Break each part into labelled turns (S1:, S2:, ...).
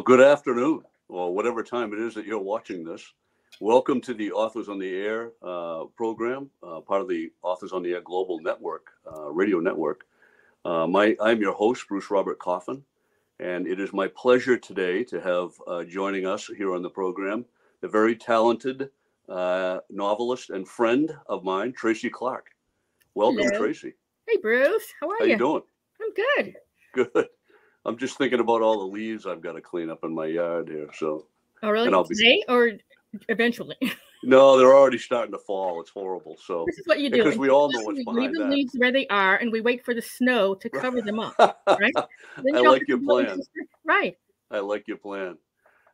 S1: Well, good afternoon, or whatever time it is that you're watching this. Welcome to the Authors on the Air program, part of the Authors on the Air Global Network, radio network. I'm your host, Bruce Robert Coffin, and it is my pleasure today to have joining us here on the program the very talented novelist and friend of mine, Tracy Clark. Welcome,
S2: Hello.
S1: Tracy.
S2: Hey, Bruce. How are you?
S1: How you doing?
S2: I'm good.
S1: Good. I'm just thinking about all the leaves I've got to clean up in my yard here. So.
S2: Oh, really?
S1: And I'll
S2: Today or eventually?
S1: No, they're already starting to fall. It's horrible. So
S2: This is what you do.
S1: because we all know what's
S2: We
S1: behind
S2: leave the
S1: that.
S2: leaves where they are, and we wait for the snow to cover them up. Right? Then
S1: I
S2: you don't
S1: like
S2: have
S1: your
S2: to blow
S1: plan.
S2: Right.
S1: I like your plan.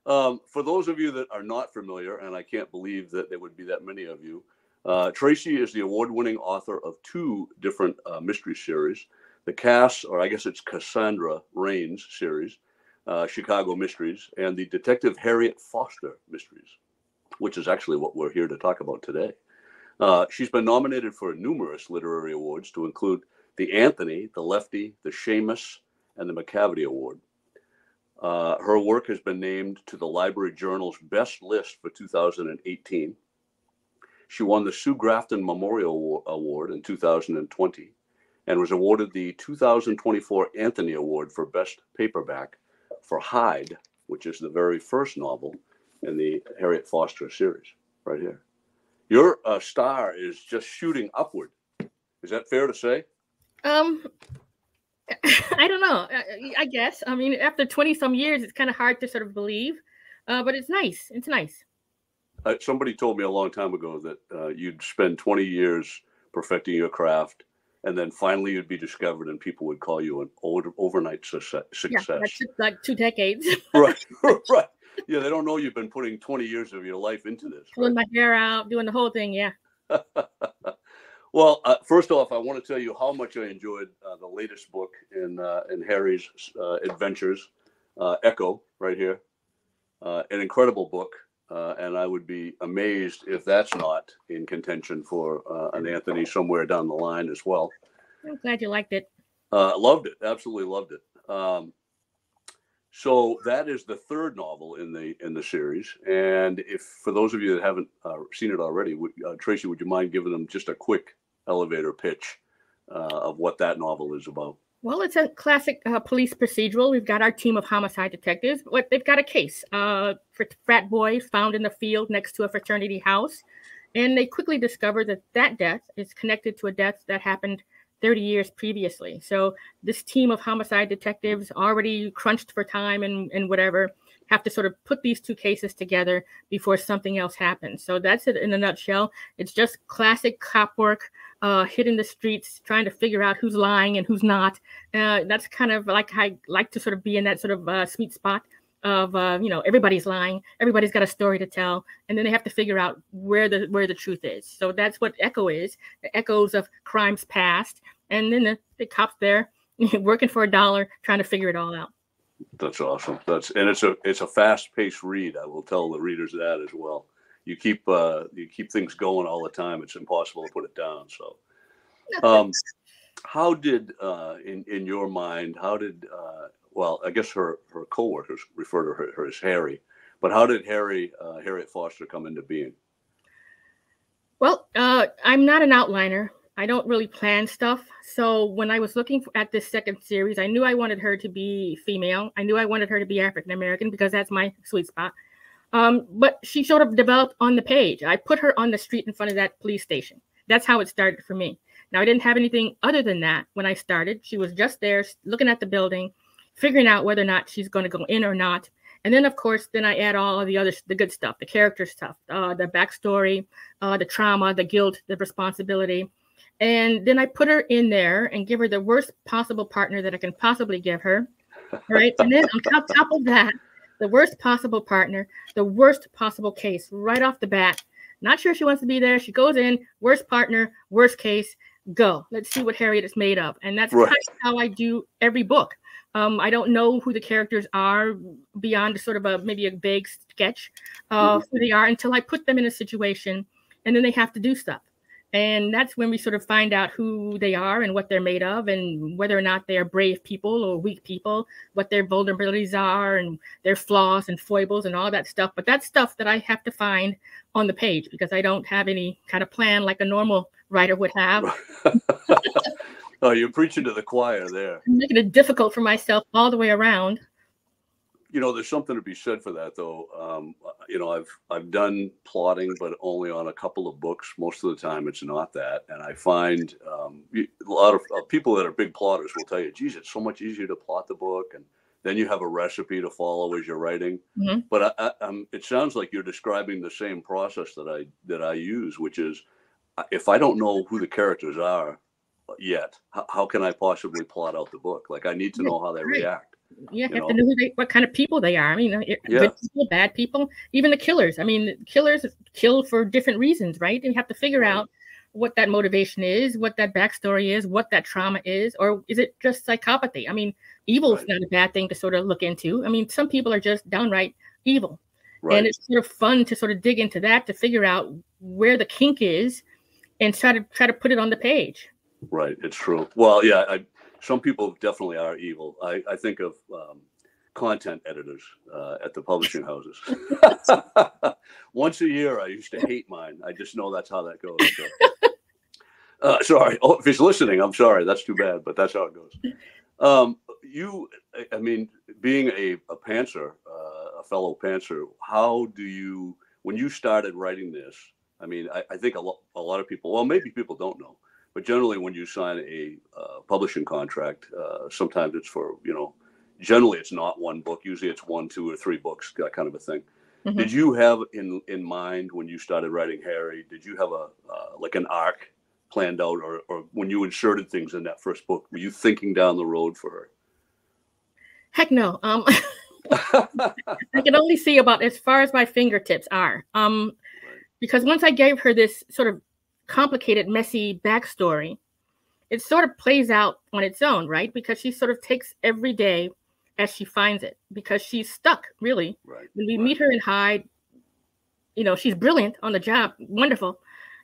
S1: For those of you that are not familiar, and I can't believe that there would be that many of you, Tracy is the award-winning author of two different mystery series, the Cass, or I guess it's Cassandra Rains series, Chicago Mysteries, and the Detective Harriet Foster Mysteries, which is actually what we're here to talk about today. She's been nominated for numerous literary awards to include the Anthony, the Lefty, the Seamus, and the McCavity Award. Her work has been named to the Library Journal's Best List for 2018. She won the Sue Grafton Memorial Award in 2020 and was awarded the 2024 Anthony Award for Best Paperback for Hyde, which is the very first novel in the Harriet Foster series, right here. Your star is just shooting upward. Is that fair to say?
S2: I don't know. I guess. I mean, after 20 some years, it's kind of hard to sort of believe, but it's nice. It's nice.
S1: Somebody told me a long time ago that you'd spend 20 years perfecting your craft, and then finally you'd be discovered, and people would call you an overnight success.
S2: Yeah, that took like 2 decades.
S1: Right, right. Yeah, they don't know you've been putting 20 years of your life into this.
S2: Pulling my hair out, doing the whole thing, yeah.
S1: Well, first off, I want to tell you how much I enjoyed the latest book in Harry's adventures, Echo, right here. An incredible book, and I would be amazed if that's not in contention for an Anthony somewhere down the line as well.
S2: I'm glad you liked it.
S1: Loved it, absolutely loved it. So that is the third novel in the series, and if for those of you that haven't seen it already, Tracy, would you mind giving them just a quick elevator pitch of what that novel is about?
S2: Well, it's a classic police procedural. We've got our team of homicide detectives. They've got a case for frat boys found in the field next to a fraternity house, and they quickly discover that that death is connected to a death that happened 30 years previously. So this team of homicide detectives, already crunched for time and whatever, have to sort of put these two cases together before something else happens. So that's it in a nutshell. It's just classic cop work, hitting the streets, trying to figure out who's lying and who's not. That's kind of like I like to sort of be in that sort of sweet spot of everybody's lying, everybody's got a story to tell, and then they have to figure out where the truth is. So that's what Echo is, the echoes of crimes past, and then the cops there working for $1, trying to figure it all out.
S1: That's awesome. It's a fast-paced read. I will tell the readers that as well. You keep things going all the time. It's impossible to put it down. So, how did in your mind? How did well, I guess her coworkers refer to her as Harry, but how did Harriet Foster come into being?
S2: Well, I'm not an outliner. I don't really plan stuff. So when I was looking at this second series, I knew I wanted her to be female. I knew I wanted her to be African American because that's my sweet spot. But she sort of developed on the page. I put her on the street in front of that police station. That's how it started for me. Now, I didn't have anything other than that when I started. She was just there looking at the building, figuring out whether or not she's going to go in or not. And then, of course, then I add all of the good stuff, the character stuff, the backstory, the trauma, the guilt, the responsibility. And then I put her in there and give her the worst possible partner that I can possibly give her. Right. And then on top of that, the worst possible partner, the worst possible case right off the bat. Not sure she wants to be there. She goes in, worst partner, worst case, go. Let's see what Harriet is made of. And that's right. Kind of how I do every book. I don't know who the characters are beyond sort of maybe a vague sketch of who they are until I put them in a situation, and then they have to do stuff. And that's when we sort of find out who they are and what they're made of, and whether or not they are brave people or weak people, what their vulnerabilities are and their flaws and foibles and all that stuff. But that's stuff that I have to find on the page, because I don't have any kind of plan like a normal writer would have.
S1: Oh, you're preaching to the choir there.
S2: I'm making it difficult for myself all the way around.
S1: You know, there's something to be said for that, though. You know, I've done plotting, but only on a couple of books. Most of the time, it's not that. And I find a lot of people that are big plotters will tell you, "Geez, it's so much easier to plot the book, and then you have a recipe to follow as you're writing."
S2: Mm-hmm.
S1: But it sounds like you're describing the same process that I use, which is, if I don't know who the characters are yet, how can I possibly plot out the book? Like, I need to know how they react.
S2: Yeah, you have to know what kind of people they are. I mean, good people, bad people, even the killers. I mean, killers kill for different reasons, right? And you have to figure out what that motivation is, what that backstory is, what that trauma is, or is it just psychopathy? I mean, evil is not a bad thing to sort of look into. I mean, some people are just downright evil. Right. And it's sort of fun to sort of dig into that, to figure out where the kink is and try to put it on the page.
S1: Right. It's true. Well, yeah, some people definitely are evil. I think of content editors at the publishing houses. Once a year, I used to hate mine. I just know that's how that goes. So. Sorry. Oh, if he's listening, I'm sorry. That's too bad, but that's how it goes. I mean, being a pantser, a fellow pantser, how do you, when you started writing this, I mean, I think a lot of people, well, maybe people don't know, but generally when you sign a publishing contract, sometimes it's for, generally it's not one book. Usually it's 1, 2, or 3 books, that kind of a thing. Mm-hmm. Did you have in mind when you started writing Harry, did you have like an arc planned out, or when you inserted things in that first book, were you thinking down the road for her?
S2: Heck no. I can only see about as far as my fingertips are. Because once I gave her this sort of complicated, messy backstory, it sort of plays out on its own, right? Because she sort of takes every day as she finds it, because she's stuck, really. Right. When we meet her in Hyde, she's brilliant on the job, wonderful,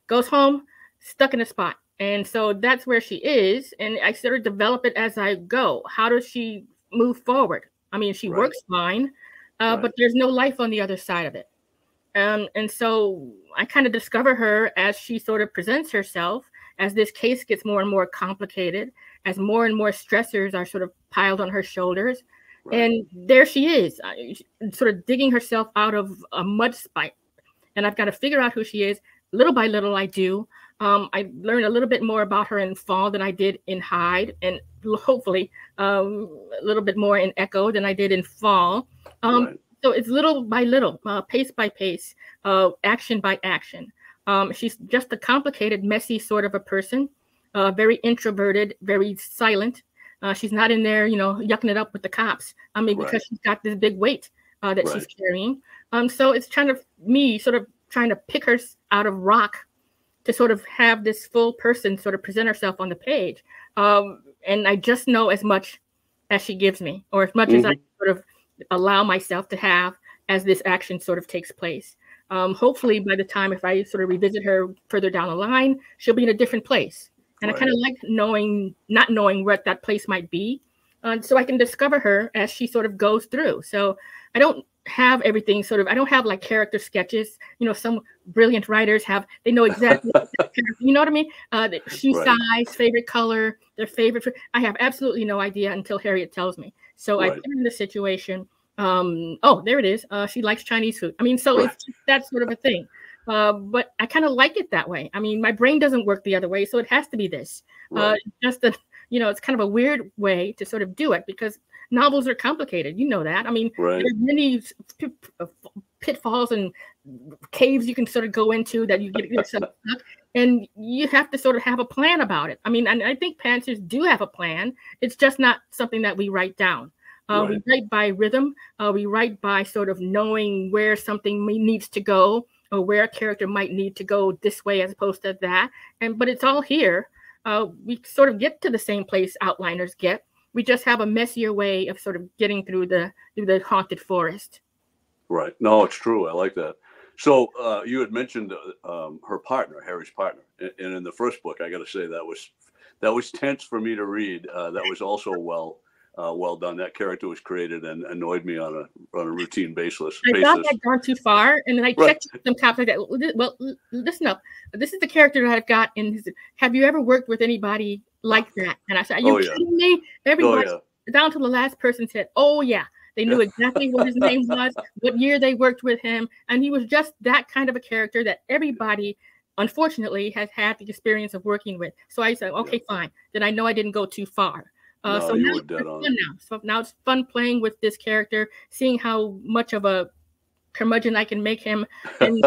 S2: goes home, stuck in a spot. And so that's where she is. And I sort of develop it as I go. How does she move forward? I mean, she works fine, but there's no life on the other side of it. And so I kind of discover her as she sort of presents herself, as this case gets more and more complicated, as more and more stressors are sort of piled on her shoulders. Right. And there she is, sort of digging herself out of a mud spike. And I've got to figure out who she is. Little by little, I do. I learned a little bit more about her in Fall than I did in Hyde, and hopefully a little bit more in Echo than I did in Fall. So it's little by little, pace by pace, action by action. She's just a complicated, messy sort of a person, very introverted, very silent. She's not in there, yucking it up with the cops. I mean, because she's got this big weight that she's carrying. So it's trying to pick her out of rock to sort of have this full person sort of present herself on the page. And I just know as much as she gives me, or as much as I sort of allow myself to have as this action sort of takes place. Hopefully by the time, if I sort of revisit her further down the line, she'll be in a different place. And I kind of like not knowing what that place might be. So I can discover her as she sort of goes through. So I don't have everything I don't have like character sketches. Some brilliant writers they know exactly what you know what I mean? Shoe size, favorite color, their favorite. I have absolutely no idea until Harriet tells me. So I put her in the situation. There it is. She likes Chinese food. I mean, so it's that sort of a thing. But I kind of like it that way. I mean, my brain doesn't work the other way, so it has to be this. Just that, it's kind of a weird way to sort of do it, because novels are complicated. You know that. I mean, there's many pitfalls and caves you can sort of go into that you get yourself stuck, and you have to sort of have a plan about it. I mean, and I think pantsers do have a plan. It's just not something that we write down. We write by rhythm. We write by sort of knowing where something needs to go, or where a character might need to go this way as opposed to that. But it's all here. We sort of get to the same place outliners get. We just have a messier way of sort of getting through the haunted forest. Right. No, it's true. I like that.
S1: So you had mentioned her partner, Harry's partner, and in the first book, I got to say that was tense for me to read. That was also well done. That character was created and annoyed me on a routine basis.
S2: I thought I'd gone too far, and then I checked some cops like that. Well, listen up. This is the character that I've got in his. Have you ever worked with anybody like that? And I said, are you kidding me? Everybody, down to the last person, said, oh yeah. They knew exactly what his name was, what year they worked with him, and he was just that kind of a character that everybody, unfortunately, has had the experience of working with. So I said, okay, fine. Then I know I didn't go too far. So now it's fun now. So now it's fun playing with this character, seeing how much of a curmudgeon I can make him, and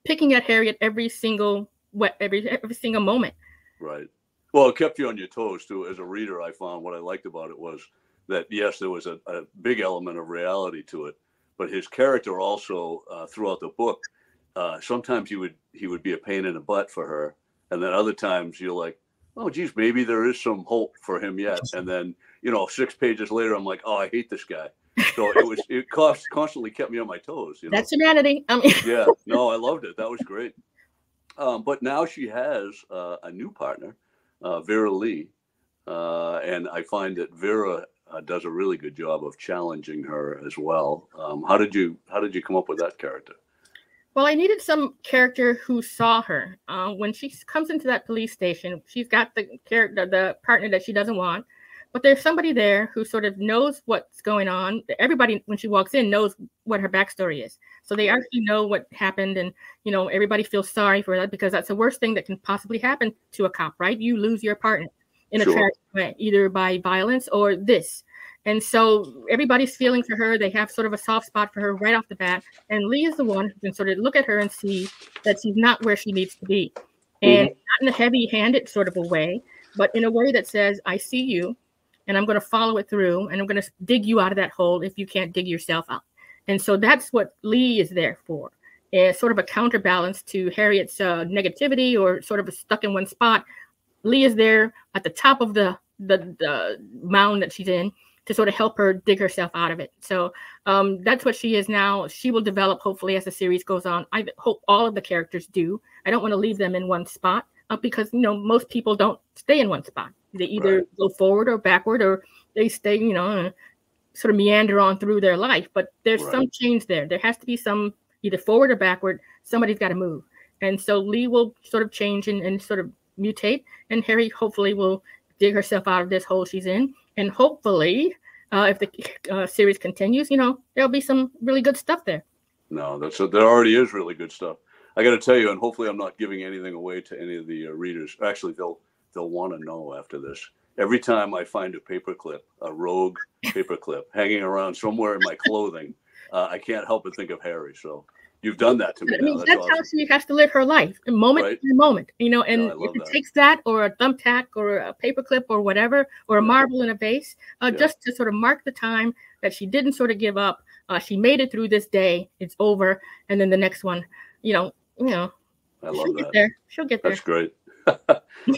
S2: picking at Harriet every single moment.
S1: Right. Well, it kept you on your toes too. As a reader, I found what I liked about it was that yes, there was a big element of reality to it, but his character also throughout the book, sometimes he would be a pain in the butt for her, and then other times you're like, oh geez, maybe there is some hope for him yet. And then 6 pages later, I'm like, oh, I hate this guy. So it constantly kept me on my toes.
S2: That's humanity.
S1: Yeah, no, I loved it. That was great. But now she has a new partner, Vera Lee, and I find that Vera does a really good job of challenging her as well. How did you come up with that character?
S2: Well, I needed some character who saw her. When she comes into that police station, she's got the partner that she doesn't want, but there's somebody there who sort of knows what's going on. Everybody, when she walks in, knows what her backstory is. So they actually know what happened, and everybody feels sorry for that, because that's the worst thing that can possibly happen to a cop, right? You lose your partner in a tragic way, either by violence or this. And so everybody's feeling for her. They have sort of a soft spot for her right off the bat. And Lee is the one who can sort of look at her and see that she's not where she needs to be. And not in a heavy-handed sort of a way, but in a way that says, I see you, and I'm going to follow it through, and I'm going to dig you out of that hole if you can't dig yourself out. And so that's what Lee is there for. It's sort of a counterbalance to Harriet's negativity, or sort of stuck in one spot. Lee is there at the top of the mound that she's in to sort of help her dig herself out of it. So that's what she is now. She will develop, hopefully, as the series goes on. I hope all of the characters do. I don't want to leave them in one spot because, most people don't stay in one spot. They either go forward or backward, or they stay, sort of meander on through their life. But there's some change there. There has to be some either forward or backward. Somebody's got to move. And so Lee will sort of change and sort of mutate, and Harry hopefully will dig herself out of this hole she's in. And hopefully, if the series continues, there'll be some really good stuff there.
S1: No, there already is really good stuff. I got to tell you, and hopefully I'm not giving anything away to any of the readers. Actually, they'll want to know after this. Every time I find a rogue paperclip hanging around somewhere in my clothing, I can't help but think of Harry. So you've done that to me.
S2: That's awesome. How she has to live her life, moment by moment. And if it takes that, or a thumbtack, or a paperclip, or whatever, or a marble in a vase, just to sort of mark the time that she didn't sort of give up. She made it through this day. It's over, and then the next one. I love that. She'll get there.
S1: That's great.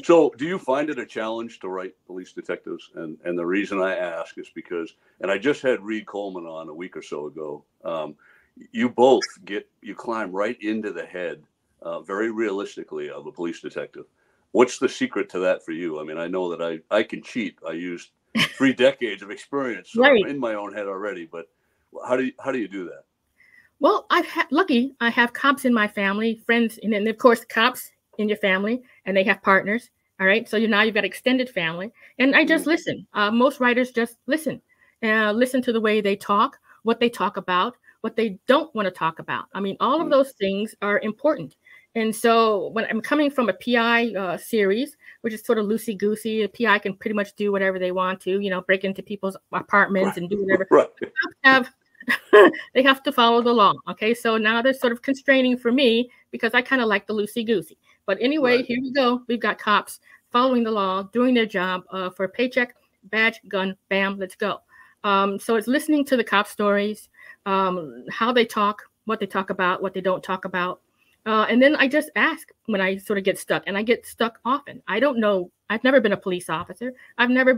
S1: So do you find it a challenge to write police detectives? And the reason I ask is because, and I just had Reed Coleman on a week or so ago. You both climb right into the head, very realistically, of a police detective. What's the secret to that for you? I mean, I know that I can cheat. I used 3 decades of experience in my own head already, but how do you do that?
S2: Well, I have cops in my family, friends, and then of course cops in your family, and they have partners. All right. So now you've got extended family, and I just listen. Most writers just listen to the way they talk, what they talk about, what they don't want to talk about. I mean, all of those things are important. And so when I'm coming from a PI series, which is sort of loosey-goosey, a PI can pretty much do whatever they want to, break into people's apartments and do whatever. They have to follow the law. Okay, so now they're sort of constraining for me because I kind of like the loosey-goosey. But anyway, here we go. We've got cops following the law, doing their job for a paycheck, badge, gun, bam, let's go. So it's listening to the cop stories, how they talk, what they talk about, what they don't talk about. And then I just ask when I sort of get stuck, and I get stuck often. I don't know. I've never been a police officer. I've never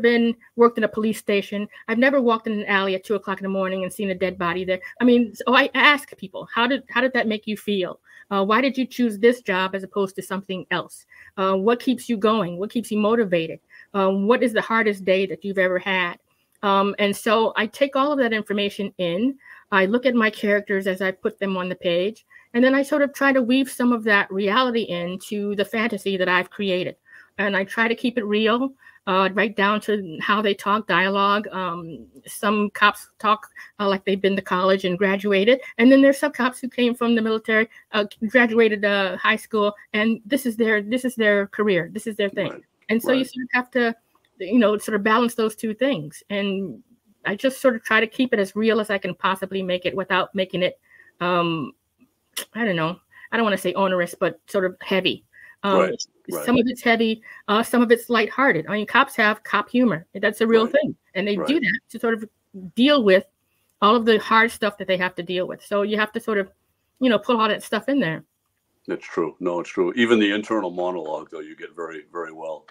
S2: worked in a police station. I've never walked in an alley at 2 o'clock in the morning and seen a dead body there. I mean, so I ask people, how did that make you feel? Why did you choose this job as opposed to something else? What keeps you going? What keeps you motivated? What is the hardest day that you've ever had? And so I take all of that information in. I look at my characters as I put them on the page. And then I sort of try to weave some of that reality into the fantasy that I've created. And I try to keep it real, right down to how they talk, dialogue. Some cops talk like they've been to college and graduated. And then there's some cops who came from the military, graduated high school, and this is their career. This is their thing. Right. And so you sort of have to, sort of balance those two things. And I just sort of try to keep it as real as I can possibly make it without making it, I don't know. I don't want to say onerous, but sort of heavy. Right. Some of it's heavy. Some of it's lighthearted. I mean, cops have cop humor. That's a real thing. And they do that to sort of deal with all of the hard stuff that they have to deal with. So you have to sort of, put all that stuff in there.
S1: That's true. No, it's true. Even the internal monologue, though, you get very, very well.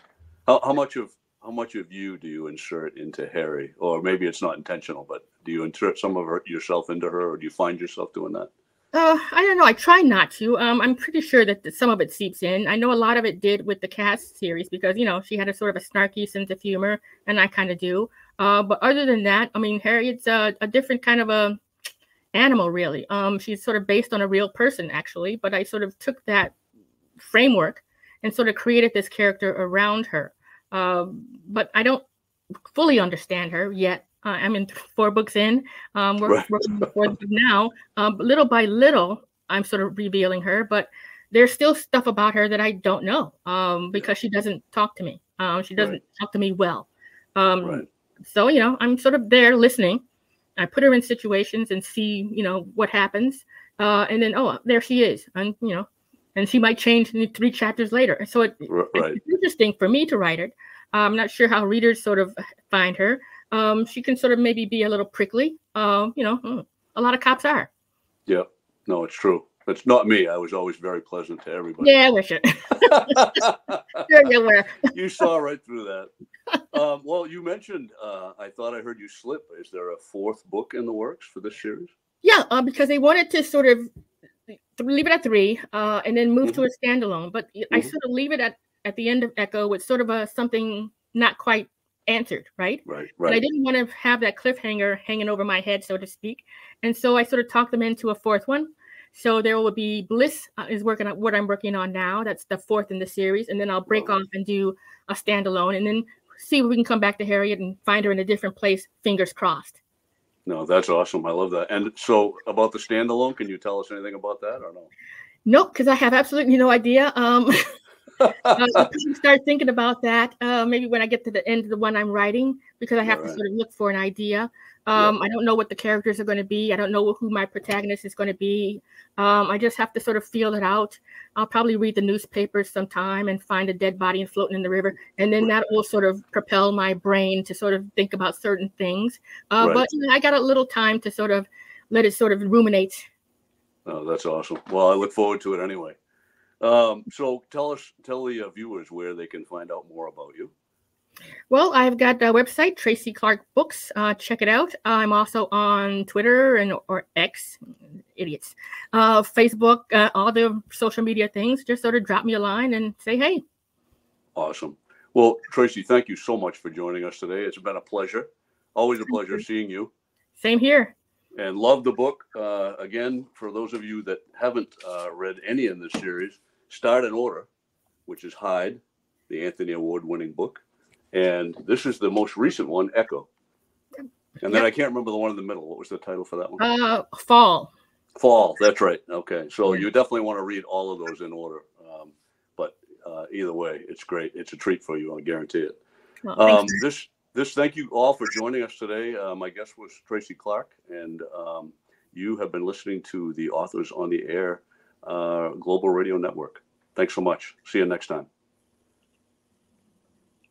S1: How much of you do you insert into Harry? Or maybe it's not intentional, but do you insert some of yourself into her, or do you find yourself doing that?
S2: I don't know. I try not to. I'm pretty sure that some of it seeps in. I know a lot of it did with the Cast series because, she had a sort of a snarky sense of humor, and I kind of do. But other than that, I mean, Harriet's a different kind of a animal, really. She's sort of based on a real person, actually. But I sort of took that framework and sort of created this character around her. But I don't fully understand her yet. I'm in 4 books in. We're working on the 4th book now. Little by little, I'm sort of revealing her, but there's still stuff about her that I don't know because she doesn't talk to me. She doesn't talk to me well. So, I'm sort of there listening. I put her in situations and see, what happens. And then, oh, there she is. And, and she might change 3 chapters later. So it's interesting for me to write it. I'm not sure how readers sort of find her. She can sort of maybe be a little prickly. A lot of cops are. Yeah,
S1: no, it's true. It's not me. I was always very pleasant to everybody.
S2: Yeah, I wish it. Sure you were.
S1: You saw right through that. Well, you mentioned, I thought I heard you slip. Is there a 4th book in the works for this series?
S2: Yeah, because they wanted to sort of leave it at 3 and then move to a standalone. But I sort of leave it at the end of Echo with sort of something not quite answered, right?
S1: Right.
S2: But I didn't want to have that cliffhanger hanging over my head, so to speak. And so I sort of talked them into a 4th one. So there will be Bliss is working on what I'm working on now. That's the 4th in the series. And then I'll break off and do a standalone and then see if we can come back to Harriet and find her in a different place. Fingers crossed.
S1: No, that's awesome. I love that. And so about the standalone, can you tell us anything about that or no?
S2: Nope, because I have absolutely no idea. I start thinking about that maybe when I get to the end of the one I'm writing, because I have to sort of look for an idea. I don't know what the characters are going to be. I don't know who my protagonist is going to be. I just have to sort of feel it out. I'll probably read the newspapers sometime and find a dead body and floating in the river. And then that will sort of propel my brain to sort of think about certain things. But I got a little time to sort of let it sort of ruminate.
S1: Oh, that's awesome. Well, I look forward to it anyway. So tell the viewers where they can find out more about you.
S2: Well, I've got a website, Tracy Clark Books. Check it out. I'm also on Twitter or X, idiots, Facebook, all the social media things. Just sort of drop me a line and say, hey.
S1: Awesome. Well, Tracy, thank you so much for joining us today. It's been a pleasure. Always a pleasure seeing you.
S2: Same here.
S1: And love the book. Again, for those of you that haven't read any in this series, start in order, which is Hyde, the Anthony Award-winning book. And this is the most recent one, Echo. And then I can't remember the one in the middle. What was the title for that one?
S2: Fall.
S1: Fall, that's right. Okay. So you definitely want to read all of those in order. But either way, it's great. It's a treat for you. I guarantee it.
S2: Well,
S1: Thank you all for joining us today. My guest was Tracy Clark, and you have been listening to the Authors on the Air Global Radio Network. Thanks so much. See you next time.